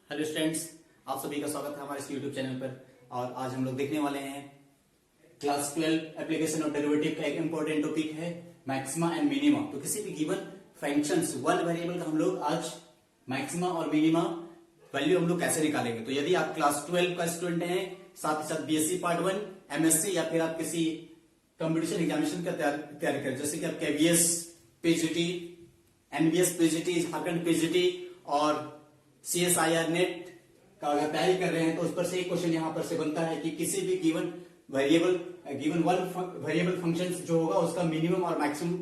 Hello students, आप सभी का स्वागत है हमारे इस यूट्यूब चैनल पर। और आज हम लोग देखने वाले हैं क्लास 12 एप्लीकेशन ऑफ डेरिवेटिव का एक इंपॉर्टेंट टॉपिक है मैक्सिमा एंड मिनिमा। तो किसी भी गिवन फंक्शंस वन वेरिएबल का हम लोग आज मैक्सिमा और मिनिमा वैल्यू हम लोग कैसे निकालेंगे। तो यदि आप क्लास 12 का स्टूडेंट हैं, साथ ही साथ बीएससी पार्ट 1, एमएससी, या फिर आप किसी कंपटीशन एग्जामिनेशन का तैयारी करें, जैसे कि आप KVS PGT, NBS PGT, Jharkhand PGT और सीएसआईआर नेट का अगर तैयारी कर रहे हैं, तो उस पर से एक क्वेश्चन यहाँ पर से बनता है कि किसी भी गिवन वन वेरिएबल फंक्शन जो होगा उसका मिनिमम और मैक्सिमम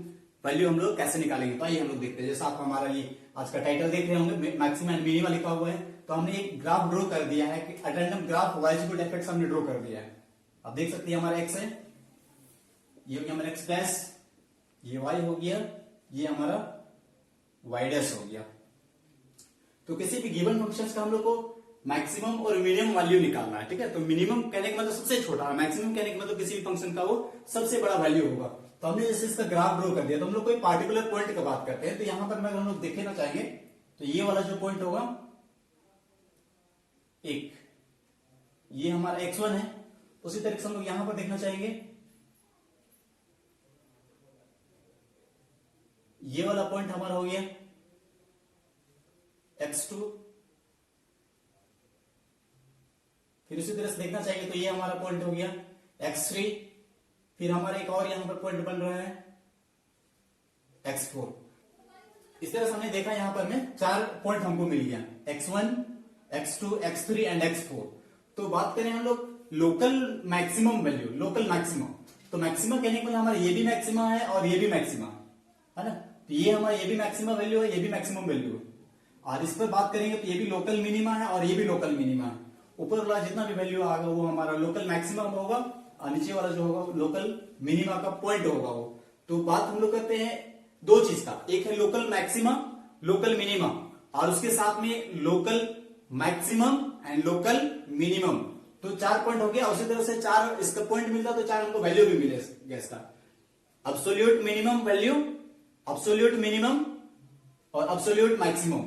वैल्यू हम लोग कैसे निकालेंगे। तो आइए हम लोग देखते हैं। जैसा आप हमारा ये आज का टाइटल देख रहे होंगे, मैक्सिमम एंड मिनिमा लिखा हुआ है, तो हमने एक ग्राफ ड्रॉ कर दिया है कि अटेंडम graph y equal to fx हमने ड्रॉ कर दिया है। आप देख सकते हैं हमारा एक्स है, ये हो गया हमारा एक्स डैश, ये वाई हो गया, ये हमारा वाई डैश हो गया। तो किसी भी गिवन फंक्शंस का हम लोग को मैक्सिमम और मिनिमम वैल्यू निकालना है, ठीक है। तो मिनिमम कहने का मतलब सबसे छोटा है, मैक्सिमम कहने का मतलब किसी भी फंक्शन का वो सबसे बड़ा वैल्यू होगा। तो हमने जैसे इसका ग्राफ ड्रॉ कर दिया, तो हम लोग कोई पार्टिकुलर पॉइंट की बात करते हैं। तो यहां पर मैं हम लोग देखना चाहेंगे, तो ये वाला जो पॉइंट होगा एक, ये हमारा x1 है। उसी तरीके से हम लोग यहां पर देखना चाहेंगे, ये वाला पॉइंट हमारा हो गया x2। फिर उसी तरह से देखना चाहिए, तो ये हमारा पॉइंट हो गया x3। फिर हमारा एक और यहां पर पॉइंट बन रहा है x4। इस तरह से हमने देखा, यहां पर में 4 पॉइंट हमको मिल गया, x1, x2, x3 and x4। तो बात करें हम लोग local maximum value, local maximum, तो मैक्सिमम कहने के मतलब हमारा ये भी मैक्सिमम है और ये भी मैक्सिमम है ना। तो ये हमारा ये भी मैक्सिमम वैल्यू है, ये भी मैक्सिमम वैल्यू है। और इस पर बात करेंगे तो ये भी लोकल मिनिमा है और ये भी लोकल मिनिमा है। ऊपर वाला जितना भी वैल्यू आएगा वो हमारा लोकल मैक्सिमम होगा, और नीचे वाला जो होगा लोकल मिनिमा का पॉइंट होगा वो। तो बात हम लोग करते हैं दो चीज का, एक है लोकल मैक्सिमा, लोकल मिनिमा, और उसके साथ में local maximum and local minimum. तो 4 पॉइंट हो गया। उसी तरह से 4 इसका पॉइंट मिलता तो 4 हमको वैल्यू भी मिलेगा इसका, absolute minimum value, absolute minimum और अब्सोल्यूट मैक्सिमम।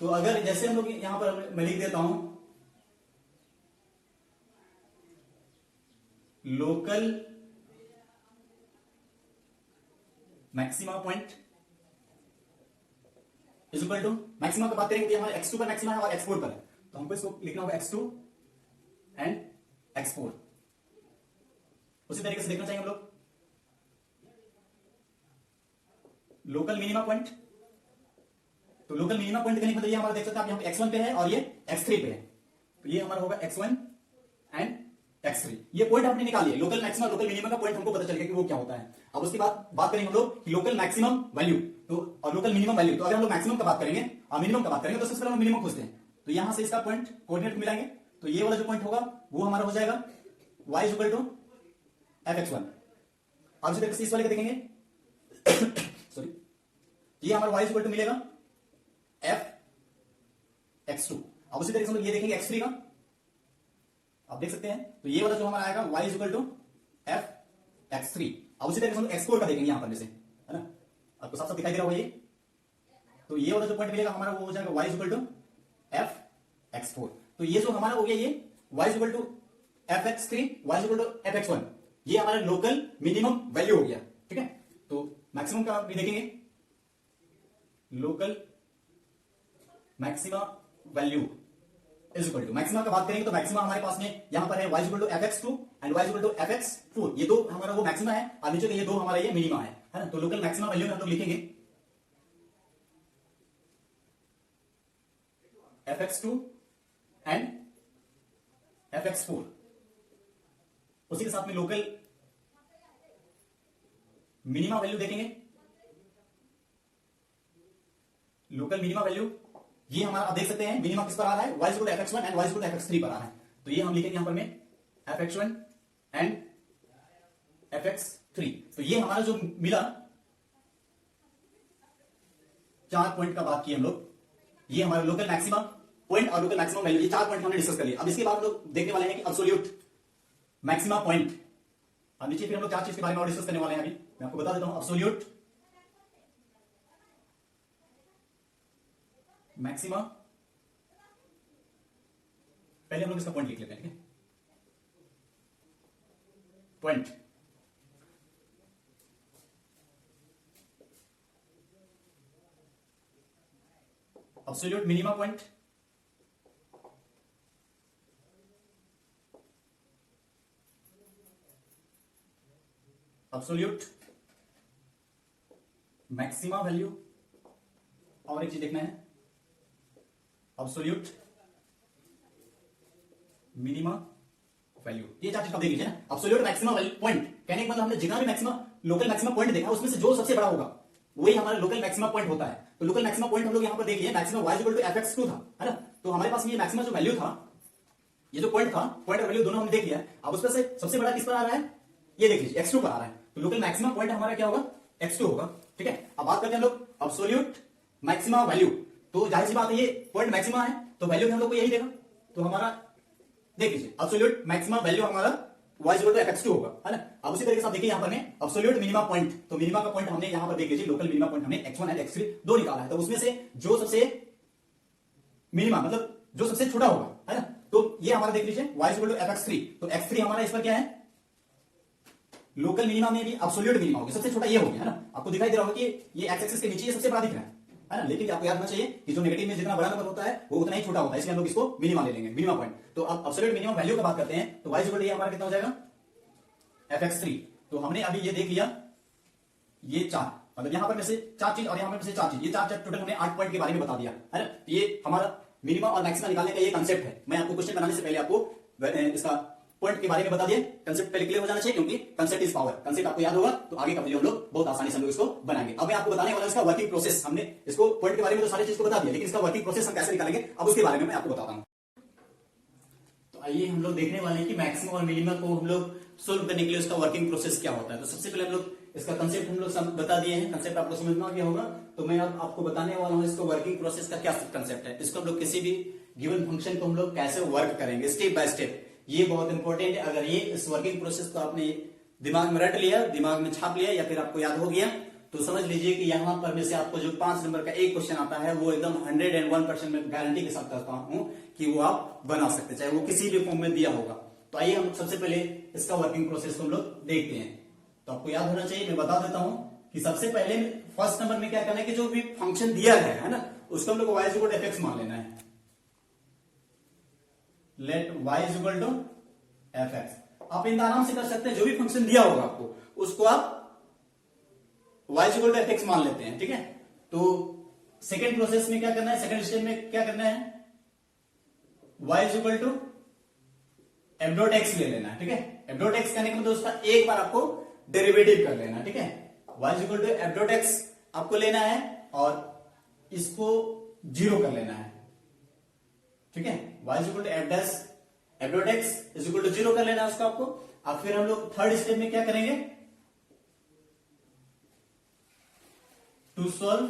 तो अगर जैसे हम लोग यहां पर मैं लिख देता हूं local maxima point is equal to, maxima की बात करेंगे तो हमारे x2 पर मैक्सिमा है और x4 पर है, तो हमको इसको लिखना होगा x2 एंड x4। उसी तरीके से देखना चाहिए हम लोग लोकल मिनिमा पॉइंट। तो लोकल मिनिमा पॉइंट कहने का मतलब ये हमारा देख सकते हैं आप, यहाँ x1 पे है और ये x3 पे है, तो ये हमारा होगा x1 एंड x3। ये पॉइंट हमने निकाल लिया, लोकल मैक्सिमम लोकल मिनिमम का पॉइंट हमको पता चल गया कि वो क्या होता है। अब उसके बाद बात करेंगे हम लोग लोकल मैक्सिमम वैल्यू तो और लोकल मिनिमम वैल्यू। तो अगर हम लोग मैक्सिमम का बात करेंगे और मिनिमम का बात करेंगे, तो सबसे पहले हम मिनिमम खोजते हैं। तो यहां से इसका पॉइंट कोऑर्डिनेट मिलाएंगे, तो ये वाला जो पॉइंट होगा वो हमारा हो जाएगा y इक्वल टू fx1। अब इसी तरह से इस वाले का देखेंगे सॉरी, ये हमारा y इक्वल टू मिलेगा fx2। अब उसी तरीके से हम लोग ये देखेंगे x3 का, आप देख सकते हैं, तो ये वाला जो हमारा आएगा y इक्वल टू fx3। अब उसी तरीके से हम x4 का देखेंगे यहां पर जैसे, है ना, आपको साफ साफ दिखाई दे रहा होगा ये। तो ये वाला जो पॉइंट मिलेगा हमारा वो हो जाएगा y इक्वल टू fx4। तो ये जो हमारा हो गया ये y equal to fx3, y equal to fx1, ये हमारा लोकल मिनिमम वैल्यू हो गया, ठीक है। तो मैक्सिमम का भी देखेंगे, local maxima value is equal to, maxima का बात करेंगे तो मैक्सिमा हमारे पास में यहां पर है y equal to fx2 and y equal to fx4। ये दो हमारा वो मैक्सिमा है और नीचे का ये दो हमारा ये मिनिमा है ना। तो लोकल मैक्सिमा वैल्यू में हम लोग लिखेंगे fx2 एंड fx4। उसी के साथ में लोकल मिनिमा वैल्यू देखेंगे, लोकल मिनिमा वैल्यू ये हमारा आप देख सकते हैं मिनिमम किस पर आ रहा है, y equal to fx1 and y equal to fx3 पर आ रहा है। तो ये हम लिखेंगे यहां पर में fx1 एंड fx3। तो ये हमारा जो मिला 4 पॉइंट का बात की हम लोग, ये हमारा लोकल मैक्सिमा पॉइंट और लोकल मैक्सिमम वैल्यू, ये 4 पॉइंट हमने डिस्कस कर लिया। अब इसके बाद हम लोग देखने वाले हैं कि अब्सोल्यूट मैक्सिमा पॉइंट। अब नीचे फिर हम लोग 4 चीज के बारे में और डिस्कस करने वाले हैं। अभी मैं आपको बता देता हूं, अब्सोल्यूट मैक्सिमा पहले हम लोग इसका पॉइंट लिख लेते हैं, ठीक है। Point absolute minima point, absolute maxima value, और एक चीज देखना है एब्सोल्यूट मिनिमा वैल्यू। ये चार चीज कब देख लीजिए ना। एब्सोल्यूट मैक्सिमा वैल्यू पॉइंट कहने के मतलब हमने जितना भी मैक्सिमा लोकल मैक्सिमा पॉइंट देखा उसमें से जो सबसे बड़ा होगा वही हमारा लोकल मैक्सिमा पॉइंट होता है। तो लोकल मैक्सिमा पॉइंट हम लोग यहां पर देख लिए, maxima y equal to fx2 था, है ना। तो हमारे पास ये मैक्सिमा जो वैल्यू था, ये जो पॉइंट था, पॉइंट और वैल्यू दोनों हमने देख लिया। अब उसमें से सबसे बड़ा किस पर आ रहा है, ये देख लीजिए x2 पर आ रहा है। तो लोकल मैक्सिमा पॉइंट हमारा क्या होगा, x2 होगा, ठीक है। अब बात करते हैं हम लोग एब्सोल्यूट मैक्सिमा वैल्यू। तो जाहिर सी बात है ये पॉइंट मैक्सिमा है तो वैल्यू भी हम लोग को यही देगा। तो हमारा देख लीजिए एब्सोल्यूट मैक्सिमा वैल्यू हमारा y इक्वल टू fx2 होगा, है ना। अब उसी तरीके से आप देखिए यहां पर में एब्सोल्यूट मिनिमा पॉइंट, तो मिनिमा का पॉइंट हमने यहां पर देख लीजिए लोकल मिनिमा पॉइंट हमने x1 एंड x3 दो निकाला है। तो उसमें से जो सबसे मिनिमा मतलब जो सबसे छोटा होगा, है ना, तो ये हमारा देख लीजिए y इक्वल टू fx3। तो x3 हमारा इस पर क्या है, लोकल मिनिमा में भी एब्सोल्यूट मिनिमा होगी, सबसे छोटा ये हो गया, है ना। आपको दिखाई दे रहा होगा कि ये एक्स एक्सिस के नीचे ये सबसे बड़ा दिख रहा है ना। लेकिन आपको याद होना चाहिए कि जो नेगेटिव में जितना बड़ा नंबर होता है वो उतना ही छोटा होता है, इसलिए हम लोग इसको मिनिमा ले लेंगे, मिनिमा पॉइंट। तो अब एब्सोल्यूट मिनिमम वैल्यू का बात करते हैं तो y इक्वल टू हमारा कितना हो जाएगा fx3। तो हमने अभी ये देख लिया, ये चार मतलब यहां पर में से चार चीज और यहां पर में से चार चीज, ये चार टोटल हमने 8 पॉइंट के बारे में बता दिया, है ना। ये हमारा मिनिमम और मैक्सिमम निकालने का ये कंसेप्ट है। मैं आपको क्वेश्चन बनाने से पहले आपको इसका पॉइंट के बारे में बता दिया, कंसेप्ट पहले क्लियर हो जाना चाहिए, क्योंकि कंसेप्ट इज पावर। कंसेप्ट आपको याद होगा तो आगे का वीडियो हम लोग बहुत आसानी से हम लोग इसको बनाएंगे। अब मैं आपको बताने वाला इसका वर्किंग प्रोसेस। हमने इसको पॉइंट के बारे में तो सारी चीज को बता दिया, लेकिन इसका वर्किंग प्रोसेस हम कैसे निकालेंगे अब उसके बारे में मैं आपको बताता हूं। तो आइए हम लोग देखने वाले हैं कि मैक्सिमम और मिनिमम को हम लोग सोल्व करने के लिए उसका वर्किंग प्रोसेस क्या होता है। तो सबसे पहले हम लोग इसका कंसेप्ट हम लोग बता दिए हैं, कंसेप्ट आपको समझना गया होगा। तो मैं अब आपको बताने वाला हूं इसको वर्किंग प्रोसेस का क्या कंसेप्ट है। इसको हम लोग किसी भी गिवन फंक्शन को हम लोग कैसे वर्क करेंगे स्टेप बाय स्टेप, ये बहुत इंपॉर्टेंट है। अगर ये इस वर्किंग प्रोसेस को आपने दिमाग में रट लिया, दिमाग में छाप लिया या फिर आपको याद हो गया तो समझ लीजिए कि यहां पर में से आपको जो 5 नंबर का एक क्वेश्चन आता है वो एकदम 101% में गारंटी के साथ कहता हूं कि वो आप बना सकते, चाहे वो किसी भी फॉर्म में दिया होगा। तो आइए हम सबसे पहले इसका वर्किंग प्रोसेस को हम लोग देखते हैं। तो आपको याद होना चाहिए, मैं बता देता हूं कि सबसे पहले फर्स्ट नंबर में क्या करना है कि जो भी फंक्शन दिया है ना, उसको हम लोग y इक्वल टू fx मान लेना है। Let y equal to fx। आप इन आराम से कर सकते हैं, जो भी फंक्शन दिया होगा आपको उसको आप y इक्वल टू fx मान लेते हैं, ठीक है। तो सेकेंड प्रोसेस में क्या करना है, सेकेंड स्टेप में क्या करना है, y equal to F dot X ले लेना है, ठीक है। एफ डॉट एक्स करने के मतलब उसका एक बार आपको डेरिवेटिव कर लेना, ठीक है। y equal to F dot X आपको लेना है और इसको 0 कर लेना है, ठीक है। y equal to F dot X is equal to 0 कर लेना है उसको आपको। अब फिर हम लोग थर्ड स्टेप में क्या करेंगे, to solve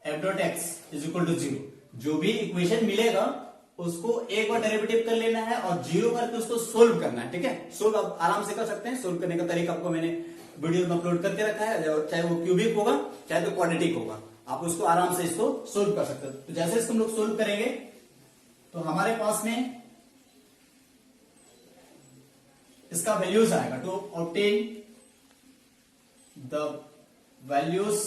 F dot X is equal to 0। जो भी इक्वेशन मिलेगा उसको एक बार डेरिवेटिव कर लेना है और 0 करके उसको सोल्व करना है, ठीक है। सोल्व आप आराम से कर सकते हैं, सोल्व करने का तरीका आपको मैंने वीडियो में अपलोड करके रखा है, चाहे वो क्यूबिक होगा चाहे तो क्वाड्रेटिक होगा, आप उसको आराम से इसको सोल्व कर सकते हैं। तो जैसे इसको हम लोग सोल्व करेंगे तो हमारे पास में इसका वैल्यूज आएगा। To obtain the values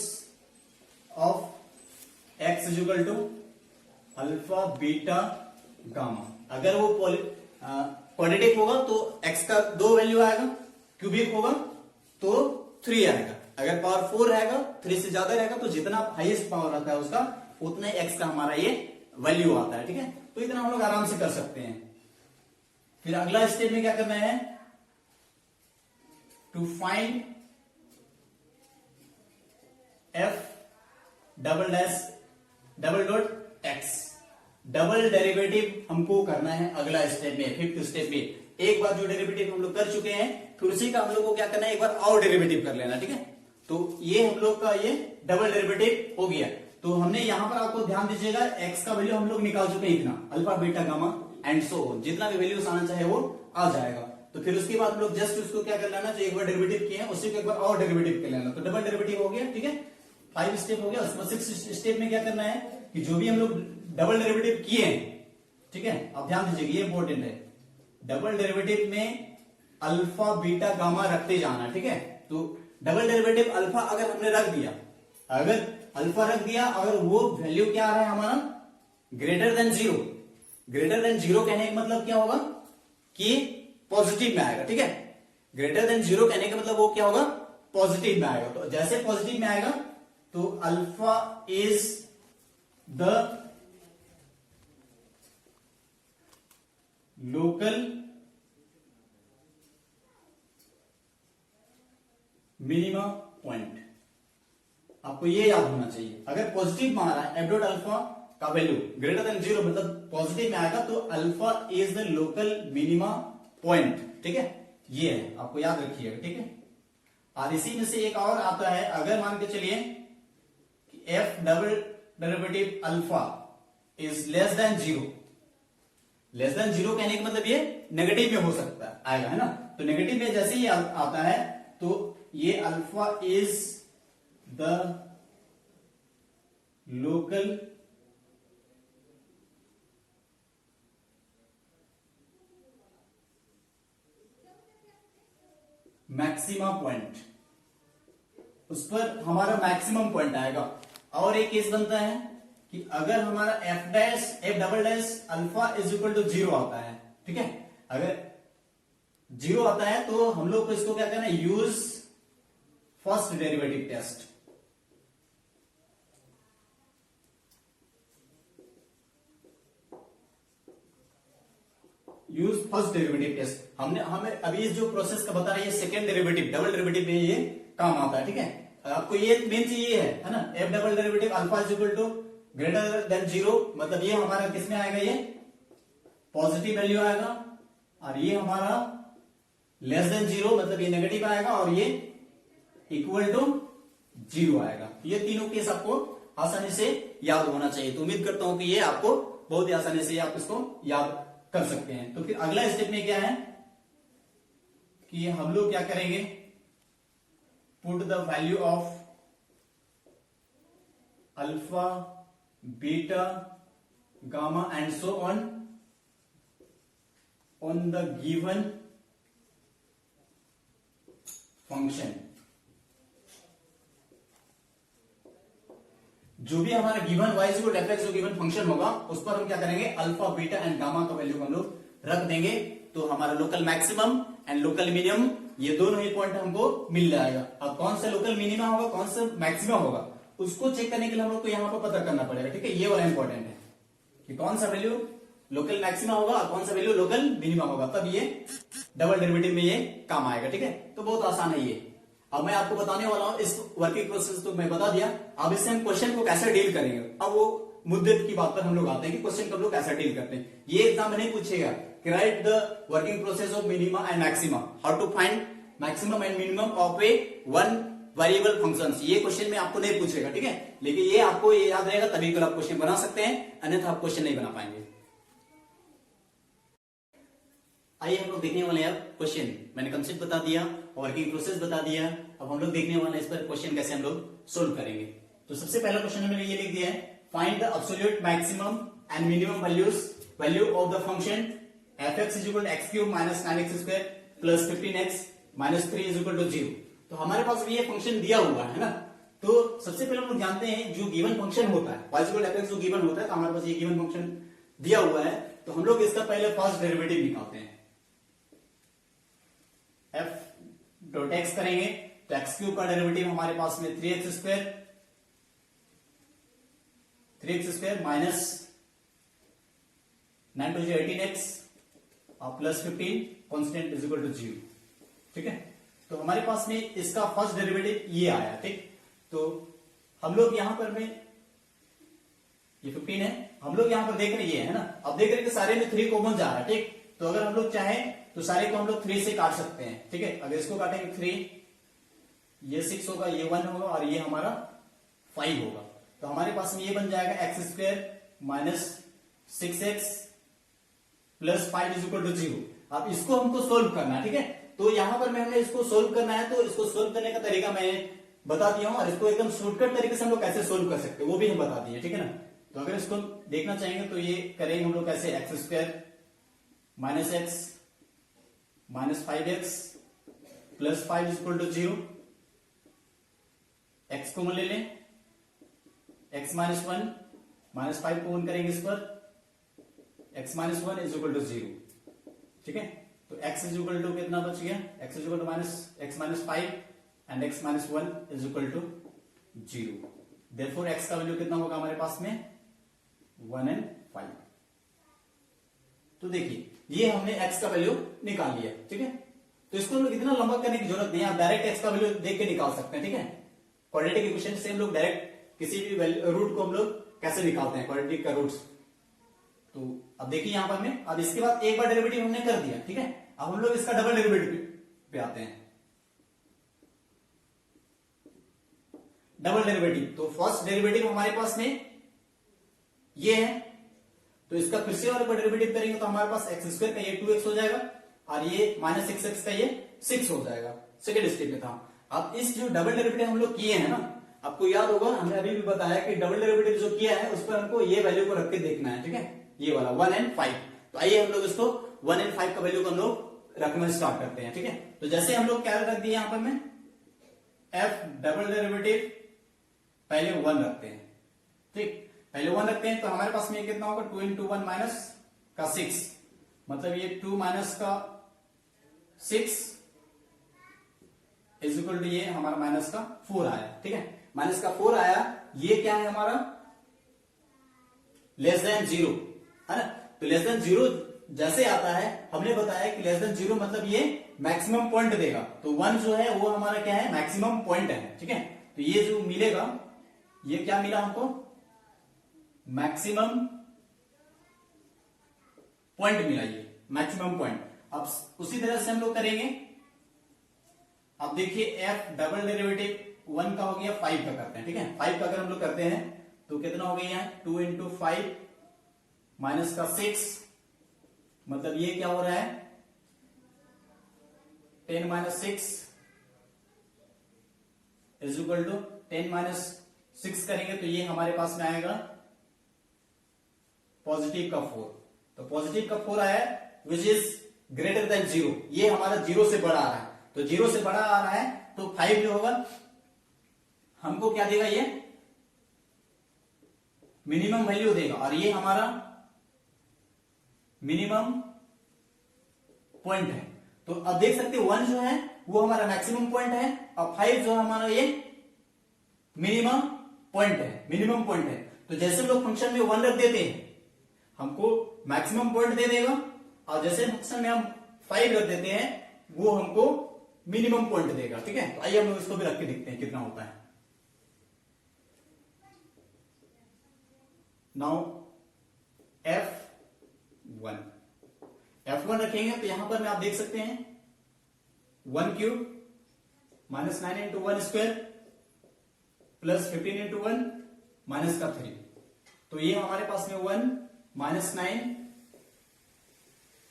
of x is equal to alpha beta gamma. अगर वो क्वाड्रेटिक होगा तो x का 2 वैल्यू आएगा, क्यूबिक होगा तो 3 आएगा, अगर पावर 4 रहेगा 3 से ज्यादा रहेगा तो जितना हाईएस्ट पावर रहता है उसका उतना ही x का हमारा ये वैल्यू आता है, ठीक है। तो इतना हम लोग आराम से कर सकते हैं। फिर अगला स्टेप में क्या करना है, to find f double dot x। Double derivative हमको करना है अगला स्टेप में, फिफ्थ स्टेप में। एक बार जो डेरिवेटिव हम लोग कर चुके हैं फिर उसी का हम लोग को क्या करना है, एक बार और डेरिवेटिव कर लेना, ठीक है। तो ये हम लोग का ये डबल डेरिवेटिव हो गया। तो हमने यहां पर आपको ध्यान दीजिएगा x का वैल्यू हम लोग निकाल चुके हैं इतना, अल्फा बीटा गामा एंड सो जितना भी वैल्यूज आना चाहे वो आ जाएगा। तो फिर उसके बाद हम लोग जस्ट उसको क्या कर लेना, जो एक बार डेरिवेटिव किए हैं उसी को एक बार और डेरिवेटिव कर लेना, तो डबल डेरिवेटिव हो गया, ठीक है। 5 स्टेप हो गया। उसमें 6 स्टेप में क्या करना है कि जो भी हम लोग डबल डेरिवेटिव किए हैं ठीक है, अब ध्यान दीजिएगा, ये इंपॉर्टेंट है। डबल डेरिवेटिव में अल्फा बीटा गामा रखते जाना, ठीक है। तो डबल डेरिवेटिव अल्फा अगर हमने रख दिया, अगर अल्फा रख दिया, अगर वो वैल्यू क्या आ रहा है हमारा greater than zero, greater than zero कहने का मतलब क्या होगा कि पॉजिटिव में आएगा, ठीक है। ग्रेटर देन जीरो कहने का मतलब वो क्या होगा, पॉजिटिव में आएगा। तो जैसे पॉजिटिव में आएगा तो alpha is the local minimum point. आपको ये याद होना चाहिए, अगर पॉजिटिव में आ रहा है एफ डॉट अल्फा का वैल्यू ग्रेटर देन जीरो मतलब पॉजिटिव में आएगा तो alpha is the local minima point, ठीक है। ये है, आपको याद रखिएगा, ठीक है। और इसी में से एक और आता है, अगर मान के चलिए F double derivative alpha is less than zero, less than zero कहने का मतलब ये नेगेटिव में हो सकता है, आएगा, है ना। तो नेगेटिव में जैसे ही आता है तो ये alpha is the local maxima point, उस पर हमारा मैक्सिमम पॉइंट आएगा। और एक केस बनता है कि अगर हमारा f double dash alpha is equal to zero आता है, ठीक है, अगर जीरो आता है तो हम लोग को इसको क्या करना है, use first derivative test. Use first derivative test. हमें अभी जो प्रोसेस का बता रहा है ये सेकेंड डेरिवेटिव डबल डेरिवेटिव में ये काम आता है, ठीक है। आपको ये मेन चीज ये है ना, f double derivative alpha is equal to greater than zero मतलब ये हमारा किसमें आएगा, ये पॉजिटिव वैल्यू आएगा, और ये हमारा लेस देन जीरो मतलब ये नेगेटिव आएगा, और ये इक्वल टू जीरो आएगा। ये तीनों केस आपको आसानी से याद होना चाहिए। तो उम्मीद करता हूं कि ये आपको बहुत ही आसानी से आप इसको याद कर सकते हैं। तो फिर अगला स्टेप में क्या है कि हम लोग क्या करेंगे, put the value of alpha beta gamma and so on the given function. जो भी हमारा given y equal f x जो गिवन फंक्शन होगा उस पर हम क्या करेंगे, अल्फा बीटा एंड गामा का वैल्यू हम लोग रख देंगे। तो हमारा local maximum and local minimum ये दोनों ही पॉइंट हमको मिल जाएगा। अब कौन सा लोकल मिनिमम होगा, कौन सा मैक्सिमम होगा, उसको चेक करने के लिए हम लोग को यहाँ पर पता करना पड़ेगा, ठीक है। ये वाला इंपॉर्टेंट है कि कौन सा वैल्यू लोकल मैक्सिमम होगा और कौन सा वैल्यू लोकल मिनिमम होगा, तब ये डबल डेरिवेटिव में ये काम आएगा, ठीक है। तो बहुत आसान है ये। अब मैं आपको बताने वाला हूं इस वर्किंग प्रोसेस, तो मैं बता दिया। अब इससे हम क्वेश्चन को कैसे डील करेंगे, अब वो मुद्दे की बात पर हम लोग आते हैं कि क्वेश्चन को हम लोग कैसे डील करते हैं। ये एग्जाम में नहीं पूछेगा कि write the working process of minimum and maximum, how to find maximum and minimum of a one variable functions, ये क्वेश्चन में आपको नहीं पूछेगा, ठीक है। लेकिन ये आपको ये याद रहेगा तभी कल आप क्वेश्चन बना सकते हैं, अन्यथा आप क्वेश्चन नहीं बना पाएंगे। आइए हम लोग देखने वाले हैं अब क्वेश्चन। मैंने कंसेप्ट बता दिया, वर्किंग प्रोसेस बता दिया, अब हम लोग देखने वाले हैं इस पर क्वेश्चन कैसे हम लोग सोल्व करेंगे। तो सबसे पहला क्वेश्चन मैंने ये लिख दिया है, find the absolute maximum and minimum value of the function f x is equal to x cube minus 9x square plus 15x minus 3 is equal to 0। तो हमारे पास भी ये फंक्शन दिया हुआ है ना। तो सबसे पहले हम लोग जानते हैं जो गिवन फंक्शन होता है y इक्वल टू f(x) जो गिवन होता है, तो हमारे पास ये गिवन फंक्शन दिया हुआ है। तो हम लोग इसका पहले फर्स्ट डेरिवेटिव निकालते हैं, f डॉट x करेंगे तो x क्यूब का डेरिवेटिव हमारे पास में 3x square minus 9 to 18x और plus 15 constant is equal to 0, ठीक है। तो हमारे पास में इसका फर्स्ट डेरिवेटिव ये आया, ठीक। तो हम लोग यहां पर में ये 15 है, हम लोग यहां पर देख रहे हैं, है ना। अब देख रहे हैं कि सारे में 3 कॉमन जा रहा है, ठीक। तो अगर हम लोग चाहें तो सारे को हम लोग 3 से काट सकते हैं, ठीक है। अगर इसको काटेंगे 3, ये 6 होगा, ये 1 होगा और ये हमारा 5 होगा। तो हमारे पास में ये बन जाएगा x square minus 6x plus 5 is equal to 0। अब इसको हमको सोल्व करना है, ठीक है। तो यहां पर हमें इसको सोल्व करना है, तो इसको सोल्व करने का तरीका मैं बता दिया हूं, और इसको एकदम शॉर्टकट तरीके से हम लोग कैसे सोल्व कर सकते हैं वो भी हम बता दिए, ठीक है ना। तो अगर इसको देखना चाहेंगे तो ये करेंगे हम लोग कैसे, x square minus x minus 5x plus 5 equal to 0, x को ले लें, x माइनस 1 माइनस 5 को 1 करेंगे इस पर, x minus 1 is equal to 0, ठीक है। तो x इज इक्वल टू कितना बच गया, x is equal to minus x minus 5 and x minus 1 is equal to 0। Therefore x का वैल्यू कितना होगा हमारे पास में 1 एंड 5। तो देखिए ये हमने x का वैल्यू निकाल लिया, ठीक है। तो इसको हम लोग इतना लंबा करने की जरूरत नहीं है, आप डायरेक्ट x का वैल्यू देख के निकाल सकते हैं, ठीक है। क्वाड्रेटिक इक्वेशन से हम लोग डायरेक्ट किसी भी रूट को हम लोग कैसे निकालते हैं, क्वाड्रेटिक का रूट्स। तो अब देखिए यहां पर हमें, अब इसके बाद एक बार डेरिवेटिव हमने कर दिया, ठीक है। अब हम लोग इसका डबल डेरिवेटिव पे आते हैं। डबल डेरिवेटिव, तो फर्स्ट डेरिवेटिव हमारे पास में ये है, तो इसका फिर से और डेरिवेटिव करेंगे तो हमारे पास एक्स स्क्वायर का ये 2x हो जाएगा और ये माइनस 6x का ये 6 हो जाएगा। सेकेंड स्टेप में था। अब इस जो डबल डेरिवेटिव हम लोग किए हैं ना, आपको याद होगा हमने अभी भी बताया कि डबल डेरिवेटिव जो किया है उस पर हमको ये वैल्यू को रख के देखना है, ठीक है, ये वाला 1 एंड 5। तो आइए हम लोग इसको 1 एंड 5 का वैल्यू को हम लोग रखना स्टार्ट करते हैं, ठीक है। तो जैसे हम लोग क्या रख दिए यहां पर में f डबल डेरिवेटिव पहले 1 रखते हैं, ठीक, पहले 1 रखते हैं तो हमारे पास में कितना होगा 2 इंटू 1 माइनस का 6, मतलब ये 2 माइनस का 6 इज इक्वल टू ये हमारा माइनस का 4 आया, ठीक है। माइनस का 4 आया, ये क्या है हमारा लेस देन 0 है ना। तो लेस देन 0 जैसे आता है, हमने बताया कि लेस देन 0 मतलब ये मैक्सिमम पॉइंट देगा, तो 1 जो है वो हमारा क्या है मैक्सिमम पॉइंट है, ठीक है। तो ये जो मिलेगा, ये क्या मिला हमको मैक्सिमम पॉइंट मिला, ये मैक्सिमम पॉइंट। अब उसी तरह से हम लोग करेंगे। अब देखिए f डबल डेरिवेटिव 1 का हो गया, 5 का करते हैं, ठीक है। 5 का अगर हम लोग करते हैं तो कितना हो गया 2 इंटू 5 माइनस का 6, मतलब ये क्या हो रहा है 10 minus 6 is equal to 10 minus 6 करेंगे तो ये हमारे पास में आएगा पॉजिटिव का 4। तो पॉजिटिव का 4 आया विच इज ग्रेटर देन 0, ये हमारा 0 से बड़ा आ रहा है। तो 0 से बड़ा आ रहा है तो 5 जो होगा हमको क्या देगा, ये मिनिमम वैल्यू देगा, और ये हमारा मिनिमम पॉइंट है। तो अब देख सकते हो 1 जो है वो हमारा मैक्सिमम पॉइंट है और 5 जो हमारा ये मिनिमम पॉइंट है, मिनिमम पॉइंट है। तो जैसे हम लोग फंक्शन में 1 रख देते हैं हमको मैक्सिमम पॉइंट दे देगा, और जैसे फंक्शन में हम 5 रख देते हैं वो हमको मिनिमम पॉइंट देगा, ठीक है। तो आइए हम लोग इसको भी रख के देखते हैं कितना होता है। नाउ f1 रखेंगे तो यहां पर में आप देख सकते हैं 1 cube minus 9 into 1 square plus 15 into 1 minus का 3। तो ये हमारे पास में 1 माइनस 9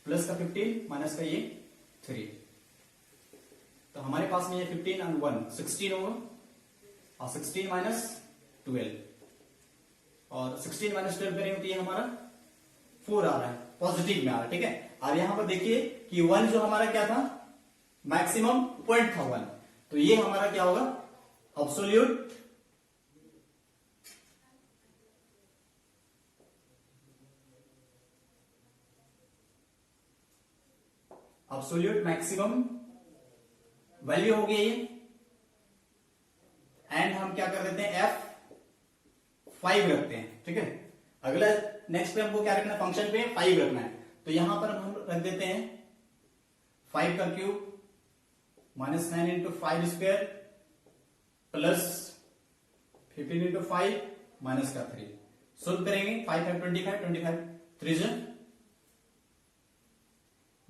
प्लस का 15 माइनस का ये 3। तो हमारे पास में ये 15 और 1 16 होगा, और 16 माइनस 12, और 16 माइनस 12 करेंगे तो ये हमारा 4 आ रहा है, पॉजिटिव में आ रहा है, ठीक है। अब यहां पर देखिए कि 1 जो हमारा क्या था मैक्सिमम पॉइंट था 1, तो ये हमारा क्या होगा अब्सोल्यूट मैक्सिमम वैल्यू हो गया ये। एंड हम क्या कर देते हैं f5 रखते हैं, ठीक है। अगला नेक्स्ट पे हमको क्या रखना है, फंक्शन पे 5 रखना है। तो यहां पर हम रख देते हैं 5 का cube minus 9 into 5 square plus 15 into 5 minus का 3। सोल्व करेंगे 5 5 25 25 3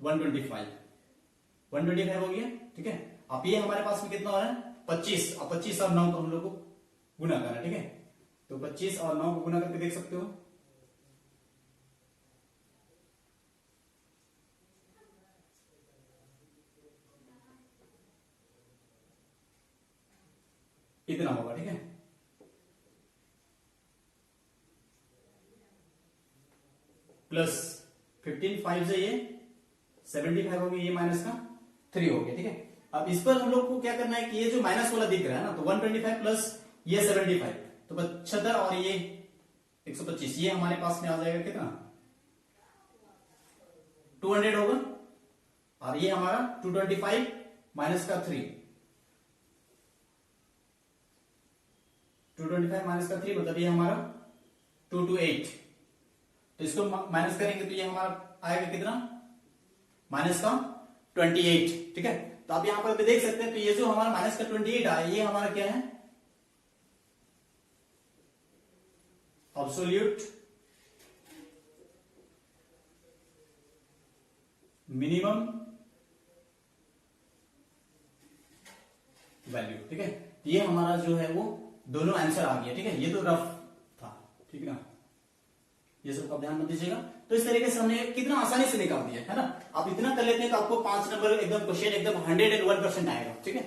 125 हो गया, ठीक है। अब ये हमारे पास में कितना हो रहा है 25, और 25 और 9 को हम लोग को गुना करना, ठीक है। तो 25 और 9 को गुना करके देख सकते हो, इतना होगा, ठीक है। प्लस 15 5 से ये 75 हो गया, ये माइनस का 3 हो गया। ठीक है, अब इस पर हम लोग को क्या करना है कि ये जो माइनस वाला दिख रहा है ना, तो 125 प्लस ये 75 तो 75 और ये 125, ये हमारे पास में आ जाएगा कितना 200 होगा, और ये हमारा 225 माइनस का 3, 225 माइनस का 3 मतलब ये हमारा 228। तो इसको माइनस करेंगे तो ये हमारा आएगा कितना माइनस का 28। ठीक है, तो आप यहां पर भी देख सकते हैं, तो ये जो हमारा माइनस का 28 आया ये हमारा क्या है एब्सोल्यूट मिनिमम वैल्यू। ठीक है, ये हमारा जो है वो दोनों आंसर आ गया। ठीक है, ये तो रफ था, ठीक है ना, ये सब का ध्यान मत दीजिएगा। तो इस तरीके से हमने कितना आसानी से निकाल दिया है ना। आप इतना कर लेते हैं तो आपको 5 नंबर एकदम क्वेश्चन एकदम 101% आएगा। ठीक है,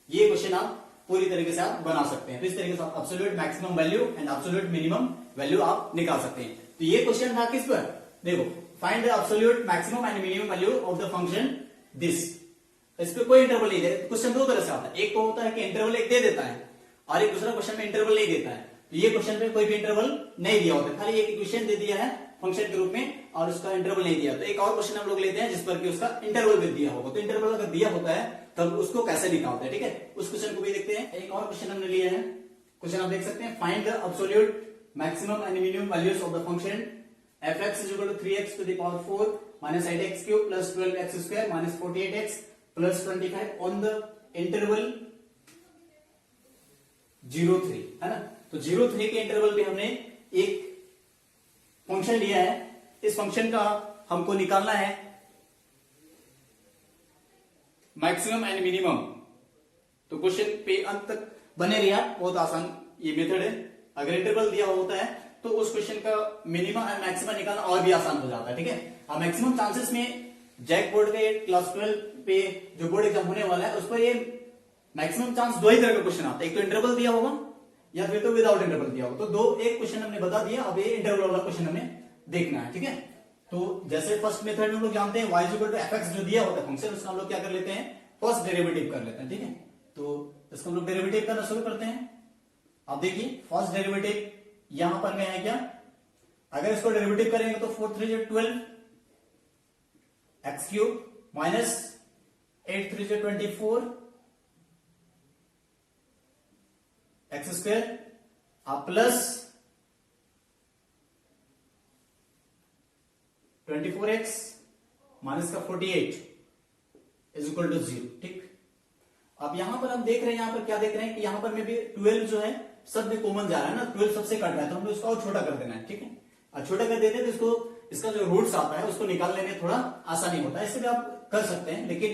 ये क्वेश्चन आप पूरी तरीके से आप बना सकते हैं। तो इस तरीके से आप absolute maximum value and absolute minimum value आप निकाल सकते हैं। तो ये क्वेश्चन था किस पर, देखो find the absolute maximum and minimum value of the function this. इस पे कोई इंटरवल नहीं दे, क्वेश्चन दो तरह से आता है, एक तो होता है कि इंटरवल एक दे देता है और एक दूसरा क्वेश्चन में इंटरवल नहीं देता है। तो ये क्वेश्चन में कोई भी इंटरवल नहीं दिया होता, खाली एक इक्वेशन दे दिया है फंक्शन के रूप में और उसका इंटरवल नहीं दिया। तो एक और क्वेश्चन हम लोग लेते हैं जिस पर कि उसका इंटरवल भी दिया होगा। तो इंटरवल अगर दिया होता है तब उसको कैसे निकालते हैं, ठीक है, उस क्वेश्चन को भी देखते हैं। एक और क्वेश्चन हमने लिया है, क्वेश्चन आप देख सकते हैं, find the absolute maximum and minimum values of the function f(x) = 3x to the power 4 minus 8x cube plus 12x square minus 48x plus 25 on the interval 0-3, है ना। तो 0-3 के इंटरवल पे हमने एक फंक्शन लिया है, इस फंक्शन का हमको निकालना है मैक्सिमम एंड मिनिमम। तो क्वेश्चन पे अंत तक बने रहिए, बहुत आसान ये मेथड है। अगर इंटरवल दिया होता है तो उस क्वेश्चन का मिनिमम एंड मैक्सिमम निकालना और भी आसान हो जाता है। ठीक है, अब मैक्सिमम चांसेस में जैक बोर्ड के क्लास 12 पे जो बोर्ड एग्जाम होने वाला है उस पर ये मैक्सिमम चांस दो ही तरह का क्वेश्चन आता है, एक तो इंटरवल दिया होगा या फिर तो विदाउट इंटरवल दिया होगा। तो दो एक क्वेश्चन हमने बता दिया, अब ये इंटरवल वाला क्वेश्चन हमें देखना है। ठीक है, तो जैसे फर्स्ट मेथड में हम लोग जानते हैं y = fx जो दिया होता है फंक्शन, उसका हम लोग क्या कर लेते हैं फर्स्ट डेरिवेटिव कर लेते हैं। ठीक है, तो इसको हम लोग डेरिवेटिव करना शुरू करते हैं। अब देखिए फर्स्ट डेरिवेटिव यहां पर में है क्या, अगर इसको डेरिवेटिव करेंगे तो 4 3 12 x cube minus 8 3 24 x square plus 24x minus का 48 इज इक्वल टू 0। ठीक, अब यहां पर हम देख रहे हैं, यहां पर क्या देख रहे हैं कि यहां पर में भी 12 जो है सब में कॉमन जा रहा है ना, 12 सबसे कट रहा है, तो हम लोग इसको और छोटा कर देना है। ठीक है, और छोटा कर देते हैं तो इसको इसका जो रूट्स आता है उसको निकालने में थोड़ा आसानी होता है, इससे भी आप कर सकते हैं। लेकिन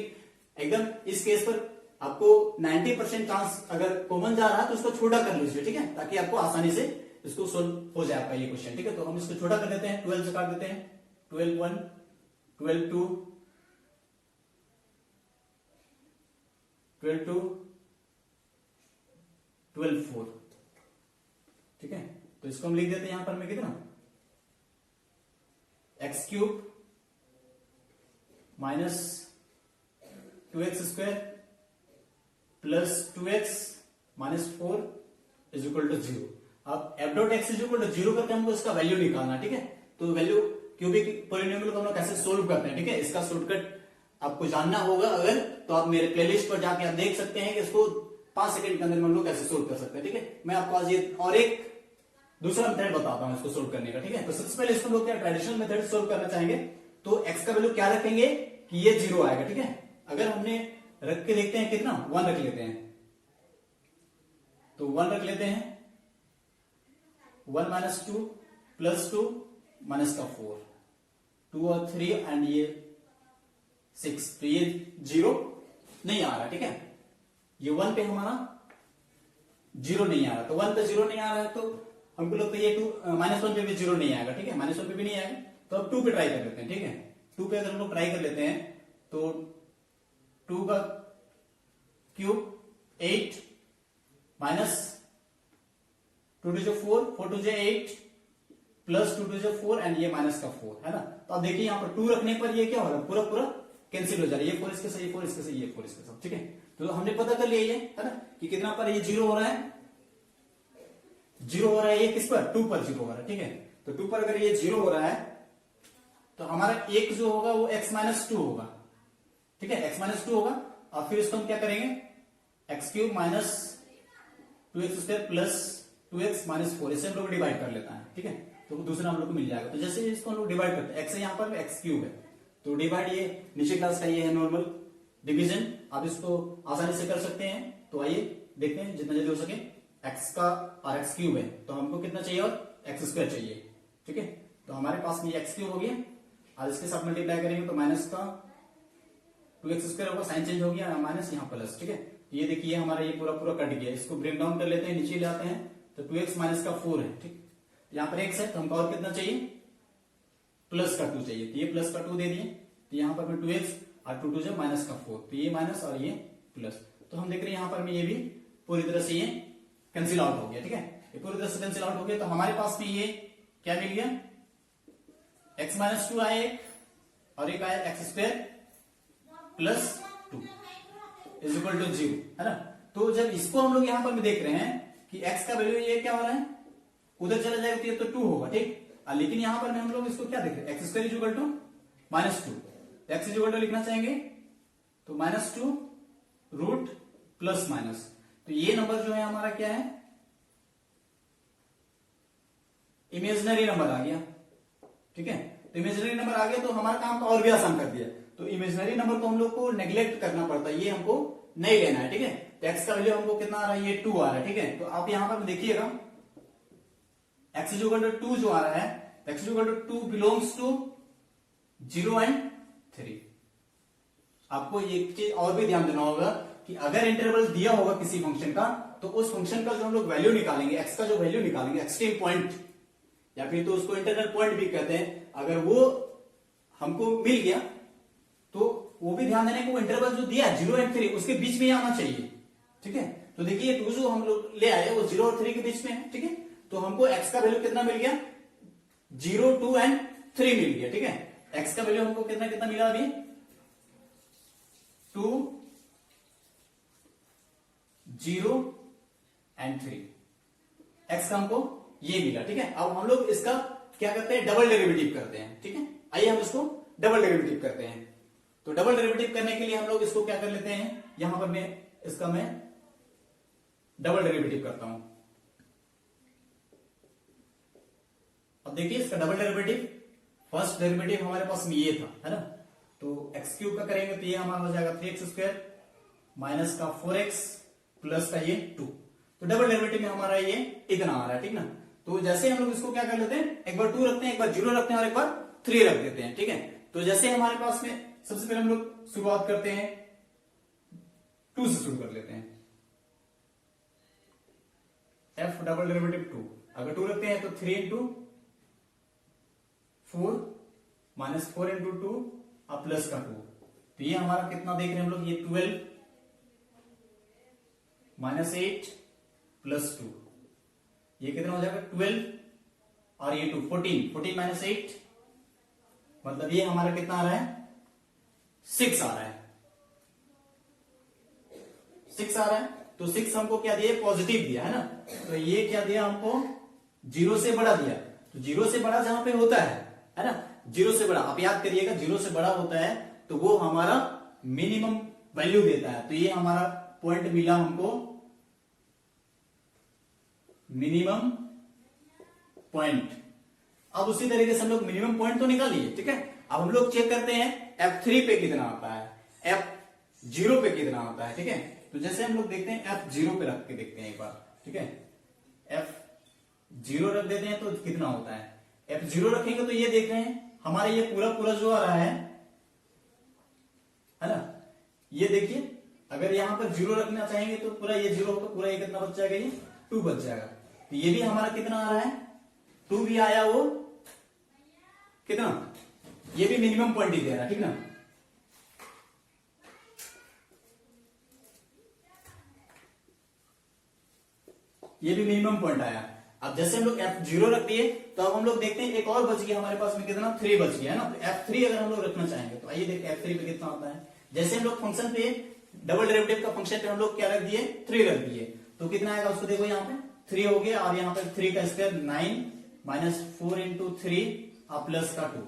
एकदम इस केस पर आपको 90% चांस अगर कॉमन जा रहा है तो इसको छोटा कर लीजिए। ठीक है, ताकि आपको आसानी से इसको सोल्व हो जाए आपका ये क्वेश्चन। ठीक है, तो हम इसको छोटा कर देते हैं, 12 से काट देते हैं, 12 1 12 2 12 2 12 4। ठीक है, तो इसको हम लिख देते हैं यहां पर में कितना x cube minus 2x square plus 2x minus 4 is equal to 0। अब f dot x is equal to 0 करके हमको इसका वैल्यू निकालना। ठीक है, तो वैल्यू क्यूबिक पॉलिनोमियल को हम लोग कैसे सोल्व करते हैं, ठीक है, इसका शॉर्टकट आपको जानना होगा अगर, तो आप मेरे प्लेलिस्ट पर जाके आप देख सकते हैं कि इसको 5 सेकंड के अंदर हम लोग कैसे सोल्व कर सकते हैं। ठीक है, मैं आपको आज ये और एक दूसरा मेथड बताता हूं इसको सोल्व करने का। ठीक है, तो सबसे पहले इसको लोग क्या ट्रेडिशनल मेथड सोल्व करना चाहेंगे तो x का वैल्यू क्या रखेंगे कि ये 0 आएगा। ठीक है, अगर हमने रख के देखते हैं कितना 1 रख लेते हैं, तो 1 रख लेते हैं, 1 माइनस 2 प्लस 2 माइनस का 4 2 और 3 एंड ये 6, तो ये 0 नहीं आ रहा। ठीक है, ये 1 पे हमारा 0 नहीं आ रहा, तो 1 पे 0 नहीं आ रहा है तो हमको लगता है ये 2 -1 पे भी 0 नहीं आएगा। ठीक है, -1 पे भी नहीं आएगा, तो अब 2 पे ट्राई कर लेते हैं। ठीक है, 2 पे अगर हम लोग ट्राई कर लेते हैं तो 2 का क्यूब 8 माइनस 2 2 4 4 2 8 प्लस 2 2 4 एंड ये माइनस का 4 है ना। तो अब देखिए यहाँ पर 2 रखने पर ये क्या हो रहा है, पूरा पूरा कैंसिल हो जा रहा है, ये 4 इसके साथ, ये 4 इसके साथ, ये 4 इसके साथ, ठीक है। तो हमने पता कर लिया ये है ना कि कितना पर ये 0 हो रहा है, 0 हो रहा है, ये किस पर 2 पर 0 हो रहा है, ठीक है। तो 2 पर अगर ये 0 हो रहा है तो हमारा एक जो होगा वो x माइनस 2 होगा, ठीक है, x माइनस 2 होगा। और फिर इसको हम क्या करेंगे, x cube minus 2x square plus 2x minus 4, इसे हम लोग डिवाइड कर लेता है, ठीक है। तो दूसरा हम लोग को मिल जाएगा। तो जैसे इसको हम लोग डिवाइड करते हैं, x है यहाँ पर एक्स क्यूब है, तो डिवाइड ये नीचे क्लास का ये है नॉर्मल डिवीजन, आप इसको आसानी से कर सकते हैं। तो आइए देखते हैं जितना जल्दी हो सके। x का और एक्स क्यूब है तो हमको कितना चाहिए, और एक्स स्क्वायर चाहिए, ठीक है। तो हमारे पास में ये एक्स क्यूब हो गया और इसके साथ मल्टीप्लाई करेंगे तो माइनस का 2x स्क्वायर होगा, साइन चेंज हो गया, माइनस यहाँ प्लस, ठीक है। तो ये देखिए हमारा ये पूरा पूरा कट गया, इसको ब्रेक डाउन कर लेते हैं, नीचे ले आते हैं तो 2x माइनस का 4 है, ठीक। यहाँ पर x है तो हमको और कितना चाहिए, प्लस का 2 चाहिए, तो ये प्लस का 2 दे दिए। तो यहाँ पर 2x और 2 2 माइनस का 4, तो ये माइनस और ये प्लस। तो हम देख रहे हैं यहाँ पर में ये भी पूरी तरह से ये कैंसिल आउट हो गया, ठीक है। ये पूरी तरह से कैंसिल आउट हो गया। तो हमारे पास में ये क्या मिल गया, x माइनस 2 आया एक, और एक आया x square plus 2 is equal to 0, है ना। तो जब इसको हम लोग यहां पर भी देख रहे हैं कि x का वैल्यू ये क्या हो रहा है, उधर चला जाएगा तो ये तो 2 होगा, ठीक। लेकिन यहां पर हम लोग इसको क्या देख रहे हैं, x square is equal to minus 2, x is equal to लिखना चाहेंगे तो माइनस 2 रूट प्लस माइनस। तो ये नंबर जो है हमारा क्या है, इमेजिनरी नंबर आ गया, ठीक है। तो इमेजिनरी नंबर आ गया तो हमारा काम तो और भी आसान कर दिया। तो इमेजिनरी नंबर को हम लोग को नेग्लेक्ट करना पड़ता है, ये हमको नहीं लेना है, ठीक है। तो x का वैल्यू हमको कितना आ रहा है, ये 2 आ रहा है, ठीक है। तो आप यहां पर देखिएगा x इज इक्वल टू 2 जो आ रहा है, x is equal to 2 belongs to 0 and 3। आपको एक चीज और भी ध्यान देना होगा कि अगर इंटरवल दिया होगा किसी फंक्शन का तो उस फंक्शन का जो हम लोग वैल्यू निकालेंगे, एक्स का जो वैल्यू निकालेंगे, एक्सट्रीम पॉइंट या फिर तो उसको इंटरनल पॉइंट भी कहते हैं, अगर वो हमको मिल गया तो वो भी ध्यान देने को इंटरवल जो दिया 0 एंड 3 उसके बीच में ही आना चाहिए, ठीक है। तो देखिए 2 जो हम लोग ले आए वो 0 और 3 के बीच में है, ठीक है। तो हमको x का वैल्यू कितना मिल गया, 0 2 एंड 3 मिल गया, ठीक है। x का वैल्यू हमको कितना कितना मिला अभी, 2 0 एंड 3, x का हमको ये मिला, ठीक है। अब हम लोग इसका क्या करते हैं, डबल डेरिवेटिव करते हैं, ठीक है। आइए हम इसको डबल डेरिवेटिव करते हैं। तो डबल डेरिवेटिव करने के लिए हम लोग इसको क्या कर लेते हैं, यहां पर मैं डबल डेरिवेटिव करता हूं। अब देखिए इसका डबल डेरिवेटिव, फर्स्ट डेरिवेटिव हमारे पास में ये था, है ना। तो एक्स क्यूब का करेंगे तो ये हमारा हो जाएगा 3x स्क्वायर माइनस का 4x प्लस का ये 2। तो डबल डेरिवेटिव में हमारा ये इतना आ रहा है, ठीक ना। तो जैसे हम लोग इसको क्या कर लेते हैं, एक बार 2 रखते हैं, एक बार 0 रखते हैं और एक बार 3 रख देते हैं, ठीक है। तो जैसे हमारे पास में सबसे पहले हम लोग शुरुआत करते हैं 2 से शुरू कर लेते हैं, f डबल डेरिवेटिव 2, अगर 2 रखते हैं तो 3 इंटू 4 माइनस 4 इंटू 2 और प्लस का 2। तो ये हमारा कितना देख रहे हैं हम लोग, ये 12 माइनस 8 प्लस 2, ये कितना हो जाएगा 12 और ये 2 14 माइनस 8, मतलब ये हमारा कितना आ रहा है, 6 आ रहा है, 6 आ रहा है। तो 6 हमको क्या दिया, पॉजिटिव दिया, है ना। तो ये क्या दिया हमको, 0 से बड़ा दिया। तो 0 से बड़ा जहां पे होता है ना, 0 से बड़ा आप याद करिएगा, 0 से बड़ा होता है तो वो हमारा मिनिमम वैल्यू देता है। तो ये हमारा पॉइंट मिला हमको मिनिमम पॉइंट। अब उसी तरीके से हम लोग मिनिमम पॉइंट तो निकाल लिए, ठीक है। अब हम लोग चेक करते हैं F3 पे कितना आता है, F0 पे कितना आता है, ठीक है। तो जैसे हम लोग देखते हैं F0 पे रख के देखते हैं एक बार, ठीक है। F0 रख देते हैं तो कितना होता है, F0 रखेंगे तो ये देख रहे हैं हमारे ये पूरा पूरा जो आ रहा है ना, ये देखिए अगर यहां पर 0 रखना चाहेंगे तो पूरा ये 0 होगा, पूरा ये कितना बच जाएगा, ये 2 बच जाएगा। तो ये भी हमारा कितना आ रहा है, 2 भी आया, वो कितना, ये भी मिनिमम पॉइंट ही दे रहा है, ठीक ना। ये भी मिनिमम पॉइंट आया। अब जैसे हम लोग F0 रख दिए, तो अब हम लोग देखते हैं एक और बच गया हमारे पास में, कितना 3 बच गया है ना। तो F3 अगर हम लोग रखना चाहेंगे तो आइए देखते हैं F3 पे कितना आता है। जैसे हम लोग फंक्शन पे डबल डेरिवेटिव का फंक्शन पे हम लोग क्या रख दिए, 3 रख दिए, तो कितना आएगा उसको देखो, यहाँ पे 3 हो गया, और यहाँ पे 3 का स्क्वायर 9 माइनस 4 इंटू 3 और प्लस का 2,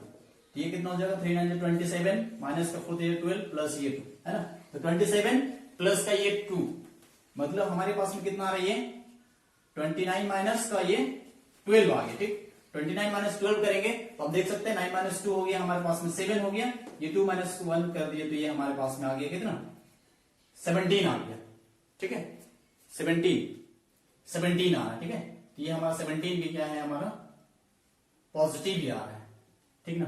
ये कितना हो जाएगा 3 9 27 माइनस का 4 12 प्लस ये 2 है ना। तो 27 प्लस का ये 2, मतलब हमारे पास में कितना आ रहा है, 29 माइनस का ये 12 आ गया। ठीक, 29 माइनस 12 करेंगे तो आप देख सकते हैं 9 माइनस 2 हो गया हमारे पास में 7 हो गया, ये 2 माइनस 1 कर दिए तो ये हमारे पास में आ गया कितना 17 आ गया। ठीक है, 17 आ रहा है। ठीक है, तो ये हमारा 17 भी क्या है, हमारा पॉजिटिव भी आ रहा है। ठीक ना,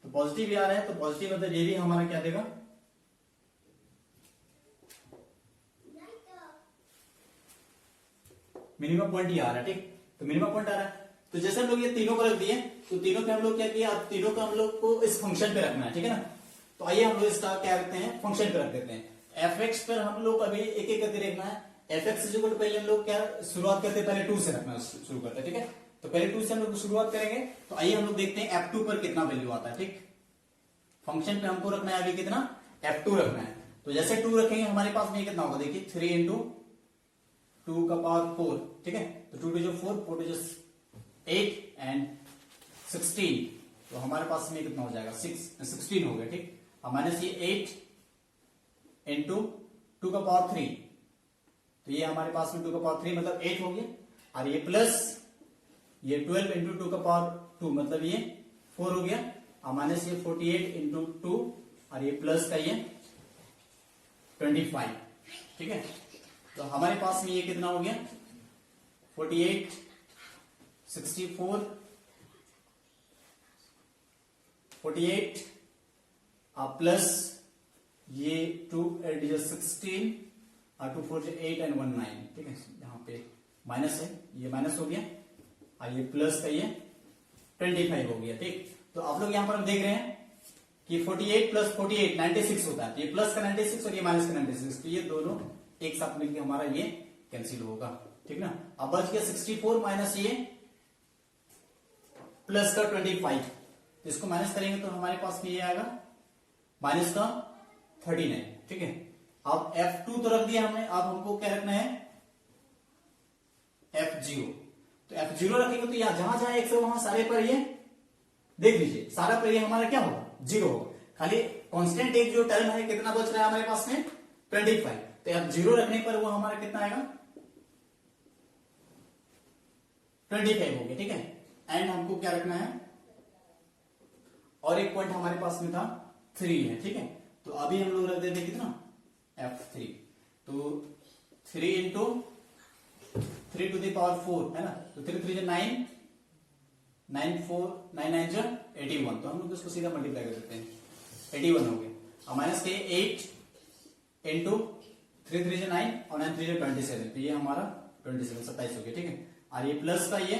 तो पॉजिटिव भी आ रहा है, तो पॉजिटिव मतलब ये भी हमारा क्या देगा, मिनिमम पॉइंट ही आ रहा है। ठीक, तो मिनिमम पॉइंट आ रहा है। तो जैसे हम लोग ये तीनों को रख दिए, तो तीनों पे हम लोग क्या किया, अब तीनों को हम लोग को इस फंक्शन पे रखना है। ठीक है ना, तो आइए हम लोग इसका क्या रखते हैं, फंक्शन पे रख देते हैं। fx पर हम लोग अभी एक एक करके देखना है। fx इज इक्वल टू, पहले हम लोग क्या शुरुआत करते हैं, पहले 2 से रखना शुरू करते हैं। ठीक है, तो पहले 2 से हम लोग शुरुआत करेंगे। तो आइए हम लोग देखते हैं f2 पर कितना वैल्यू आता है। ठीक, फंक्शन पे हमको रखना है अभी कितना, f2 रखना है। तो जैसे 2 रखेंगे हमारे पास में कितना होगा, देखिए 3 इंटू 2 का पावर 4। ठीक है, तो 2 टू 4, 4 टू 8 एंड 16, तो हमारे पास में कितना हो जाएगा 16 हो गया। ठीक, और माइनस ये 8 इंटू 2 का पावर 3, तो ये हमारे पास में 2 का पावर 3 मतलब 8 हो गया, और ये प्लस ये 12 इंटू 2 का पावर 2 मतलब ये 4 हो गया, और माइनस ये 48 इंटू 2, और ये प्लस का ये 25। ठीक है, तो हमारे पास में ये कितना हो गया 48 64 48 प्लस ये 2 8 16 और 2 4 8 एंड 1 9। ठीक है, यहाँ पे माइनस है, ये माइनस हो गया, और ये प्लस का ये 25 हो गया। ठीक, तो आप लोग यहाँ पर हम देख रहे हैं कि 48 प्लस 48 96 होता है, तो ये प्लस का 96 और ये माइनस का 96, तो ये दोनों एक साथ मिलकर हमारा ये कैंसिल होगा। ठीक ना, अब बच गया 64 माइनस ये प्लस का 25, तो इसको माइनस करेंगे तो हमारे पास में ये आएगा माइनस का 39। ठीक है, अब F2 तो रख दिया हमने, अब हमको क्या रखना है F0। तो F0 रखेंगे तो यहां जहां जहां 100 वहां सारे पर ये देख लीजिए, सारा पर ये हमारा क्या होगा 0 होगा, खाली कांस्टेंट एक जो टर्म है कितना बच रहा है हमारे पास में 25, तो F0 रखने पर वो हमारा कितना आएगा 25 हो गया। ठीक है, एंड हमको क्या रखना है, और एक पॉइंट हमारे पास में था 3 है। ठीक है, तो अभी हम लोग रख देते कितना F3, तो 3 इंटू 3 टू द पावर 4 है ना, तो 3 3 9 9 4 9 9 जो 81, तो हम लोग इसको सीधा मल्टीप्लाई कर देते हैं, 81 हो गया, और माइनस के 8 इंटू 3 3 9 और 9 3 27, तो ये हमारा 27 27 हो गया। ठीक है, और ये प्लस का ये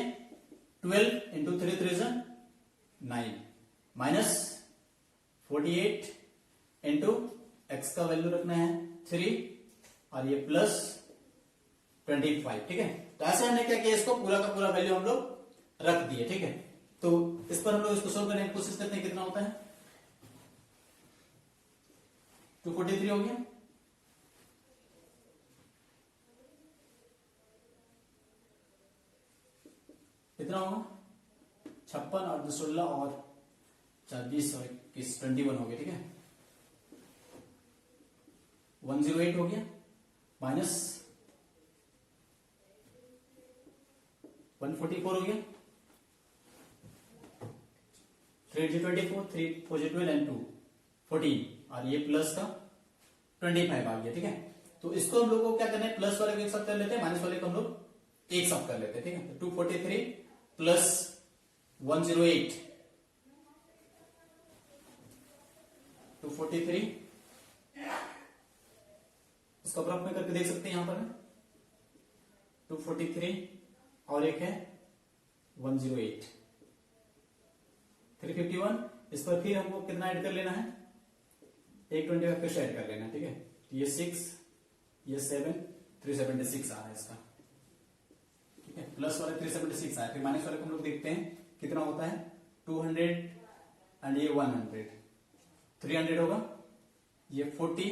12 इंटू 3 3 9 माइनस 48 इंटू एक्स का वैल्यू रखना है 3, और ये प्लस 25। ठीक है, तो ऐसे हमने क्या किया, इसको पूरा का पूरा वैल्यू हम लोग रख दिए। ठीक है, तो इस पर हम लोग इसको सोल्व करने की कोशिश करते हैं, कितना होता है 243 हो गया, कितना होगा 56 और 16 और 20 और 21 21 हो गया। ठीक है, 108 हो गया, माइनस 144 हो गया, 3 24 3 4 12 एंड 2 14, और ये प्लस का 25 आ गया। ठीक है, तो इसको हम लोग को क्या करना है, प्लस वाले को एक साथ कर लेते हैं, माइनस वाले को हम लोग एक साथ कर लेते हैं। ठीक है, तो 243 प्लस 108 243, इसको अप्रॉक्स में करके देख सकते हैं, यहां पर 243 और एक है 108 351, इस पर फिर हमको कितना ऐड कर लेना है, एक 25 फिर से ऐड कर लेना है। ठीक है, ये 6 ये 7 376 आ रहा है इसका। ठीक है, प्लस वाले 376 आया, फिर माइनस वाले को हम लोग देखते हैं कितना होता है 200 एंड ये 100, 300 होगा, ये 40,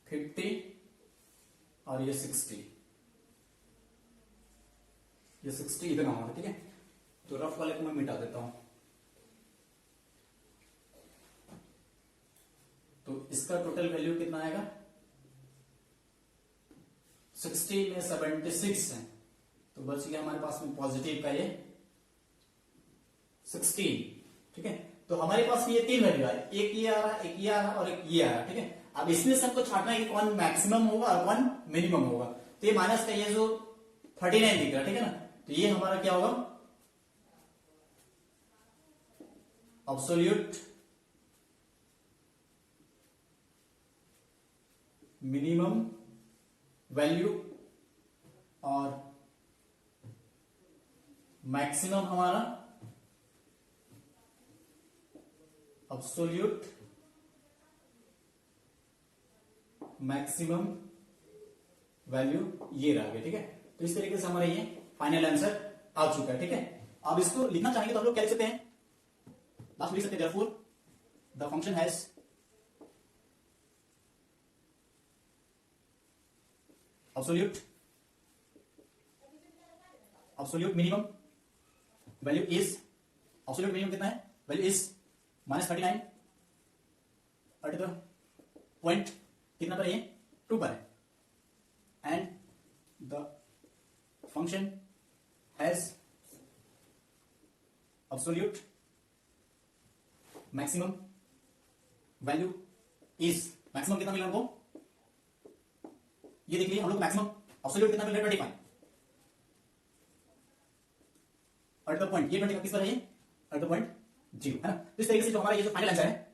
50 और ये 60, ये 60 इतना होगा। ठीक है, तो रफ वाले को मैं मिटा देता हूं। तो इसका टोटल वैल्यू कितना आएगा, 60 में 76 है, तो बच गया हमारे पास में पॉजिटिव का ये 16। ठीक है, तो हमारे पास ये तीन वैल्यू है, एक ये आ रहा है, एक ये आ रहा है और एक ये आ रहा है। ठीक है, अब इसमें से हमको छांटना है कि कौन मैक्सिमम होगा और कौन मिनिमम होगा। तो ये माइनस का ये जो 39 दिख रहा है, ठीक है ना, तो ये हमारा क्या होगा, एब्सोल्यूट मिनिमम वैल्यू और मैक्सिमम हमारा एब्सोल्यूट मैक्सिमम वैल्यू ये रह गया। ठीक है, तो इस तरीके से हमारा ये फाइनल आंसर आ चुका है। ठीक है, अब इसको लिखना चाहेंगे तो हम लोग क्या लिख सकते हैं, लास्ट लिख सकते हैं therefore the function has absolute minimum value is, absolute minimum कितना है, value is -39 at the point कितना पर है, 2 पर है, and the function has absolute maximum value is, maximum कितना मिला हमको, ये देख लीजिए हम लोग मैक्सिमम एब्सोल्यूट कितना मिल रहा है 25 एट द पॉइंट, ये 25 किस पर है, एट द पॉइंट 0 है ना। तो इस तरीके से जो हमारा ये जो फाइनल आंसर है,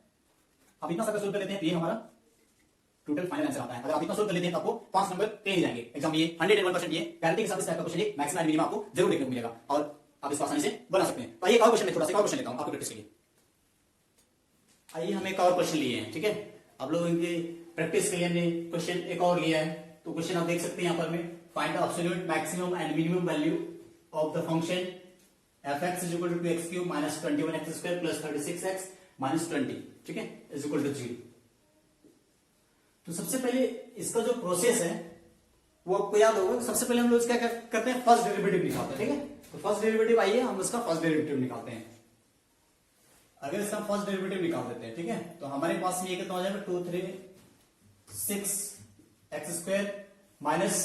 आप इतना सर्कल सोल्व कर लेते हैं तो ये हमारा टोटल फाइनल आंसर आता है। अगर आप इतना सोल्व कर लेते हैं तो आपको 5 नंबर कहीं जाएंगे एग्जाम में, ये 101% ये गारंटी के साथ इस टाइप का क्वेश्चन ये मैक्सिमम एंड मिनिमम आपको जरूर देखने को मिलेगा और आप इसको आसानी से बना सकते हैं। तो आइए एक और क्वेश्चन, थोड़ा सा और क्वेश्चन लेता हूं आपको प्रैक्टिस के लिए। आइए हम एक और क्वेश्चन लिए हैं। ठीक है, आप लोगों की प्रैक्टिस के लिए हमने क्वेश्चन एक और लिया है। तो क्वेश्चन आप देख सकते हैं यहां पर में, find the absolute maximum and minimum value of the function fx is equal to 2x cube minus 21x square plus 36x minus 20, ठीक है, is equal to 0। तो सबसे पहले इसका जो प्रोसेस है वो आपको याद होगा। सबसे पहले हम लोग क्या करते हैं, फर्स्ट डेरिवेटिव निकालते हैं। ठीक है, तो फर्स्ट डेरिवेटिव, आइए हम उसका फर्स्ट डेरिवेटिव निकालते हैं। अगर इसका फर्स्ट डेरिवेटिव निकाल देते हैं, ठीक है, तो हमारे पास में ये कितना हो जाएगा, 2 3 6 x square minus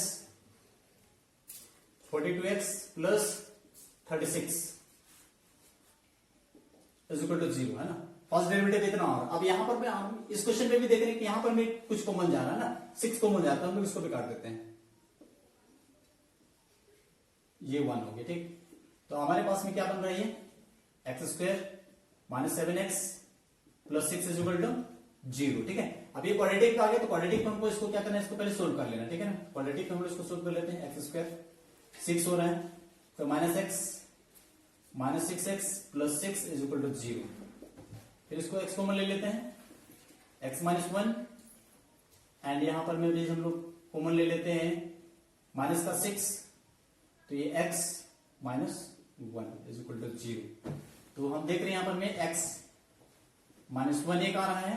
42x plus 36 is equal to 0 है ना। फर्स्ट डेरिवेटिव इतना हो रहा है। अब यहां पर हम इस क्वेश्चन में भी देख रहे हैं कि यहां पर भी कुछ कॉमन जा रहा है ना, 6 कॉमन जाता है, हम लोग इसको भी काट देते हैं, ये 1 हो गया। ठीक, तो हमारे पास में क्या बन रहा है, ये x square minus 7x plus 6 is equal to 0। ठीक है, अब ये क्वाड्रेटिक आ गया, तो क्वाड्रेटिक हमको इसको क्या करना है, इसको पहले सोल्व कर लेना। ठीक है ना, क्वाड्रेटिक हम लोग इसको सोल्व कर लेते हैं। x स्क्वायर 6 हो रहा है, तो minus x minus 6x plus 6 is equal to 0। फिर इसको x कॉमन ले लेते हैं, x माइनस 1 एंड यहां पर में हम लोग कॉमन ले लेते हैं माइनस का 6, तो ये x minus 1 is equal to 0। तो हम देख रहे हैं यहां पर में x माइनस 1 एक आ रहा है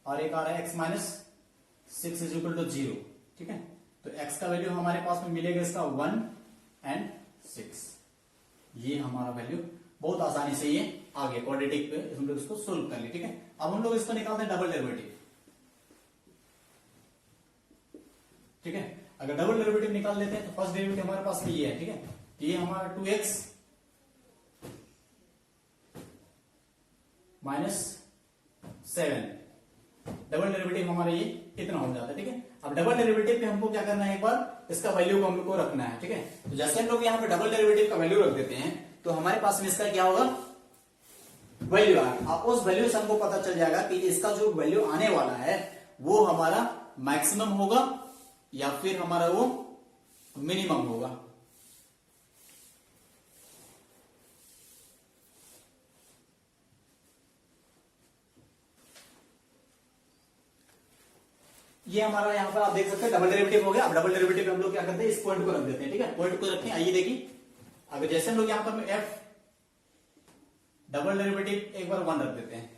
और एक आ रहा है x minus 6 is equal to 0। ठीक है, तो x का वैल्यू हमारे पास में मिलेगा इसका 1 एंड 6, ये हमारा वैल्यू बहुत आसानी से ये आ गया। क्वाड्रेटिक पे हम लोग इसको सोल्व कर लिए। ठीक है, अब हम लोग इसको निकालते हैं डबल डेरिवेटिव। ठीक है, अगर डबल डेरिवेटिव निकाल लेते हैं तो फर्स्ट डेरिवेटिव हमारे पास में ये है। ठीक है, तो ये हमारा 2x माइनस 7, डबल डेरिवेटिव हमारा ये इतना हो जाता है। ठीक है, अब डबल डेरिवेटिव पे हमको क्या करना है, एक बार इसका वैल्यू को हम लोग को रखना है। ठीक है, तो जैसे हम लोग यहाँ पे डबल डेरिवेटिव का वैल्यू रख देते हैं तो हमारे पास में इसका क्या होगा, वैल्यू आएगा। अब उस वैल्यू से हमको पता चल जाएगा कि इसका जो वैल्यू आने वाला है वो हमारा मैक्सिमम होगा या फिर हमारा वो मिनिमम होगा। ये हमारा यहाँ पर आप देख सकते हैं डबल डेरिवेटिव हो गया। अब डबल डेरिवेटिव में हम लोग क्या करते हैं, इस पॉइंट को रख देते हैं, ठीक है, पॉइंट को रखें। आइए देखिए, अगर जैसे हम लोग यहाँ पर एफ डबल डेरिवेटिव एक बार 1 रख देते हैं,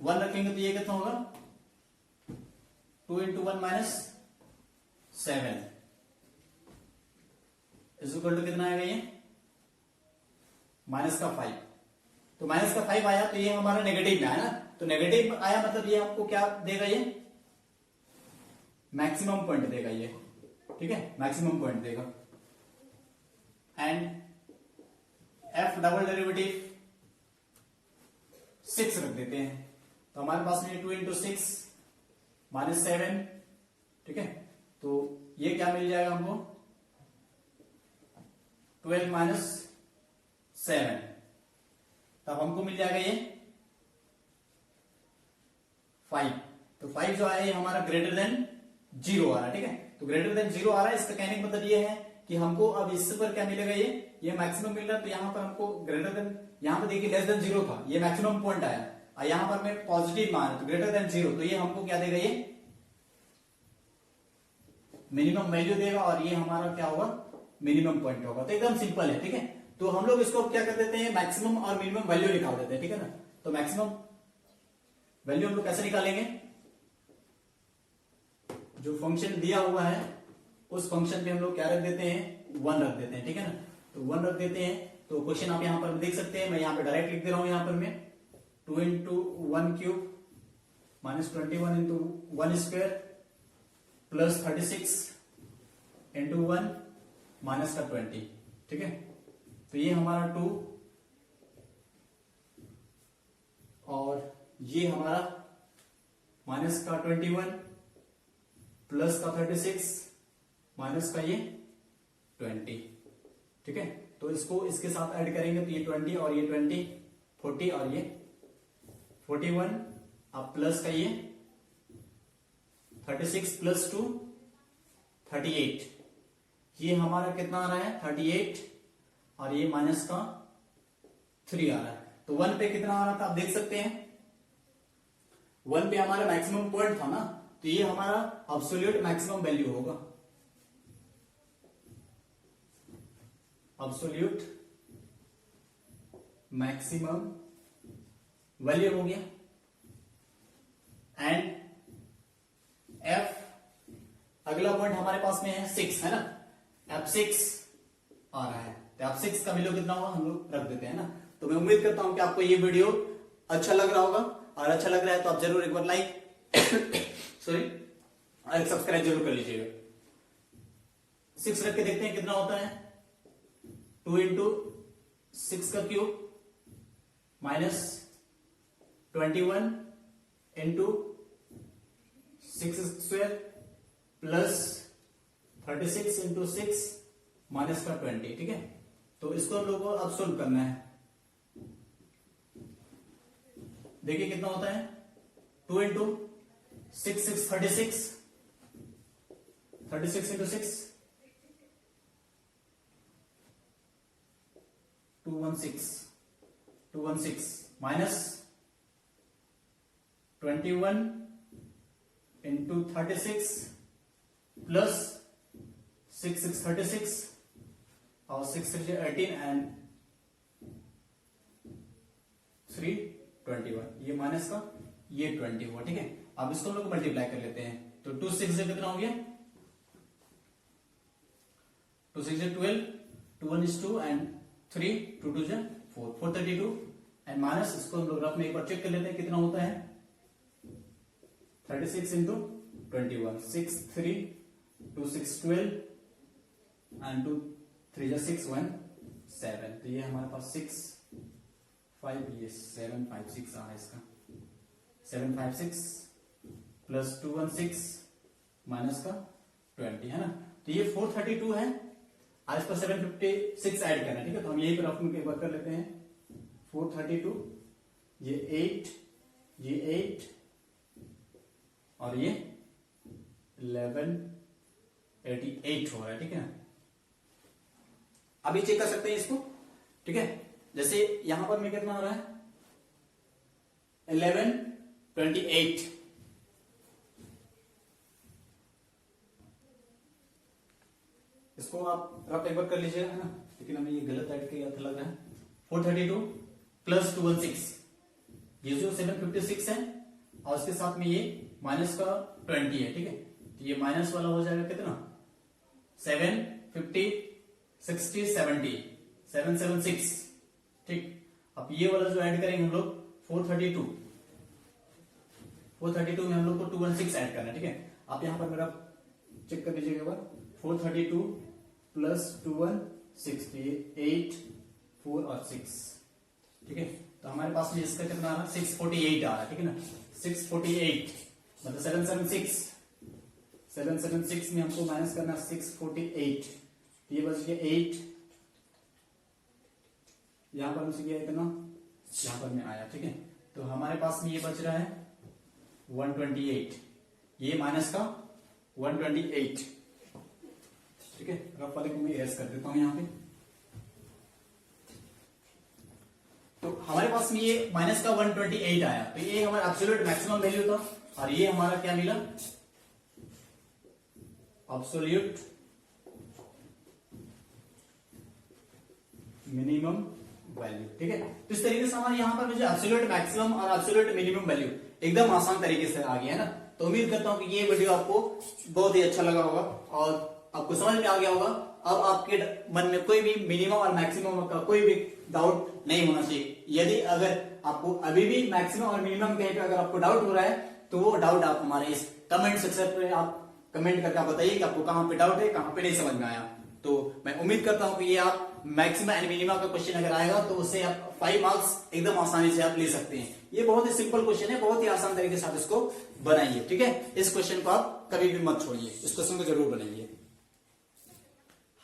1 रखेंगे तो ये कितना होगा, 2 into 1 minus 7 is equal to कितना आएगा, ये माइनस का 5। तो माइनस का 5 आया तो ये हमारा नेगेटिव में आया ना, तो नेगेटिव आया मतलब ये आपको क्या देगा, ये मैक्सिमम पॉइंट देगा ये, ठीक है, मैक्सिमम पॉइंट देगा। एंड एफ डबल डेरिवेटिव 6 रख देते हैं, तो हमारे पास में 2 इंटू 6 माइनस 7, ठीक है, तो ये क्या मिल जाएगा हमको, 12 माइनस 7, तब हमको मिल जाएगा ये 5। तो 5 जो है ये हमारा ग्रेटर देन 0 आ रहा है, ठीक है, तो ग्रेटर देन 0 आ रहा है, इसका कहने का मतलब ये है कि हमको अब इससे पर क्या मिलेगा, ये मैक्सिमम मिल रहा है। तो यहां पर हमको ग्रेटर देन, यहां पर देखिए लेस देन 0 था, ये मैक्सिमम पॉइंट आया, और यहां पर मैं पॉजिटिव मान है तो ग्रेटर देन 0, तो ये हमको क्या देगा, ये मिनिमम वैल्यू देगा, और ये हमारा क्या होगा, मिनिमम पॉइंट होगा। तो एकदम सिंपल है, ठीक है। तो हम लोग इसको क्या कर देते हैं, मैक्सिमम और मिनिमम वैल्यू निकाल देते हैं, ठीक है ना। तो मैक्सिमम वैल्यू हम लोग कैसे निकालेंगे, जो फंक्शन दिया हुआ है उस फंक्शन पे हम लोग क्या रख देते हैं, 1 रख देते हैं, ठीक है ना। तो 1 रख देते हैं, तो क्वेश्चन आप यहां पर देख सकते हैं, मैं यहां पे डायरेक्ट लिख दे रहा हूं, यहां पर मैं 2 into 1 cube minus 21 into 1 square plus 36 into 1 minus का 20, ठीक है। तो ये हमारा 2 और ये हमारा माइनस का 21 प्लस का 36 माइनस का ये 20, ठीक है। तो इसको इसके साथ ऐड करेंगे तो ये 20 और ये 20 40 और ये 41, अब प्लस का ये 36 प्लस 2 38, ये हमारा कितना आ रहा है 38, और ये माइनस का 3 आ रहा है। तो 1 पे कितना आ रहा था आप देख सकते हैं, 1 पे हमारा मैक्सिमम पॉइंट था ना, तो ये हमारा एब्सोल्यूट मैक्सिमम वैल्यू होगा, एब्सोल्यूट मैक्सिमम वैल्यू हो गया। एंड एफ अगला पॉइंट हमारे पास में है 6, है ना, F6 आ रहा है, तो F6 का वैल्यू कितना होगा हम लोग रख देते हैं ना। तो मैं उम्मीद करता हूं कि आपको ये वीडियो अच्छा लग रहा होगा, और अच्छा लग रहा है तो आप जरूर एक बार लाइक सॉरी और एक सब्सक्राइब जरूर कर लीजिएगा। 6 रख के देखते हैं कितना होता है, 2 इंटू 6 का cube minus 21 into 6 square plus 36 into 6 minus का 20, ठीक है। तो इसको हम लोग को अब सोल्व करना है। देखिए कितना होता है, 2 into 6 6 36 into 6 216 minus 21 into 36 plus 6 6 36 और 6 6 18 एंड 3 21, ये माइनस का ये 20 हुआ, ठीक है। अब इसको हम लोग मल्टीप्लाई कर लेते हैं, तो 2 6 से कितना हो गया, 2 6 12, 2 1 is 2 एंड 3 2 2 4 432 एंड माइनस, इसको हम लोग रफ में एक बार चेक कर लेते हैं कितना होता है, 36 इंटू 21 6 3 2 6 12 एंड 2 3 6 1 7, तो ये हमारे पास 6 5 ये 7 5 6 आ रहा है इसका, 7 5 6 प्लस 2 1 6 माइनस का 20, है ना। तो ये 432 है, आज पर 756 ऐड करना है, ठीक है। तो हम यही पर रफ एक बार कर लेते हैं, 432 ये 8 ये 8 और ये 1188 हो रहा है, ठीक है। अभी चेक कर सकते हैं इसको, ठीक है। जैसे यहां पर में कितना हो रहा है, 1128, इसको आप रफ एक बार कर लीजिएगा, है ना, लेकिन हमें ये गलत ऐड किया था लग रहा है। 432 प्लस 216, ये जो 756 है और उसके साथ में ये माइनस का 20 है, ठीक है। तो ये माइनस वाला हो जाएगा कितना, 750 60 70 776, ठीक। अब ये वाला जो ऐड करेंगे हम लोग 432 में हम लोग को 216 ऐड करना है, ठीक है। आप यहां पर मेरा चेक कर लीजिएगा एक बार, 432 प्लस 216, 8 4 और 6, ठीक है। तो हमारे पास में इसका कितना आ रहा है, 648 आ रहा है, ठीक है ना। 648 मतलब 776 में हमको माइनस करना 648, तो ये बच गया 8, यहां पर मुझे कितना, यहां पर में आया, ठीक है। तो हमारे पास में ये बच रहा है 128, ये माइनस का 128, ठीक है। रफ वाले को मैं एस कर देता हूं यहां पे। तो हमारे पास में ये माइनस का 128 आया, तो ये हमारा एब्सोल्यूट मैक्सिमम वैल्यू था, और ये हमारा क्या मिला, एब्सोल्यूट मिनिमम वैल्यू, ठीक है। तो इस तरीके से हमारे यहाँ पर मुझे एब्सोल्यूट मैक्सिमम और एब्सोल्यूट मिनिमम वैल्यू एकदम आसान तरीके से आ गया है ना। तो उम्मीद करता हूं कि ये वीडियो आपको बहुत ही अच्छा लगा होगा और आपको समझ में आ गया होगा। अब आपके मन में कोई भी मिनिमम और मैक्सिमम का कोई भी डाउट नहीं होना चाहिए। यदि अगर आपको अभी भी मैक्सिमम और मिनिमम कहीं पे अगर आपको डाउट हो रहा है, तो वो डाउट आप हमारे इस कमेंट सेक्शन पे आप कमेंट करके आप बताइए कि आपको कहां पे डाउट है, कहां पे नहीं समझ में आया। तो मैं उम्मीद करता हूं कि ये आप मैक्सिमम एंड मिनिमम का क्वेश्चन अगर आएगा तो उससे आप 5 मार्क्स एकदम आसानी से आप ले सकते हैं। ये बहुत ही सिंपल क्वेश्चन है, बहुत ही आसान तरीके से आप इसको बनाइए, ठीक है। इस क्वेश्चन को आप कभी भी मत छोड़िए, इस क्वेश्चन को जरूर बनाइए।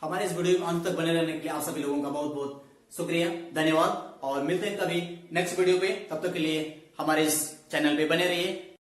हमारे इस वीडियो में अंत तक बने रहने के लिए आप सभी लोगों का बहुत बहुत शुक्रिया, धन्यवाद, और मिलते हैं कभी नेक्स्ट वीडियो पे। तब तक के लिए हमारे इस चैनल पे बने रहिए।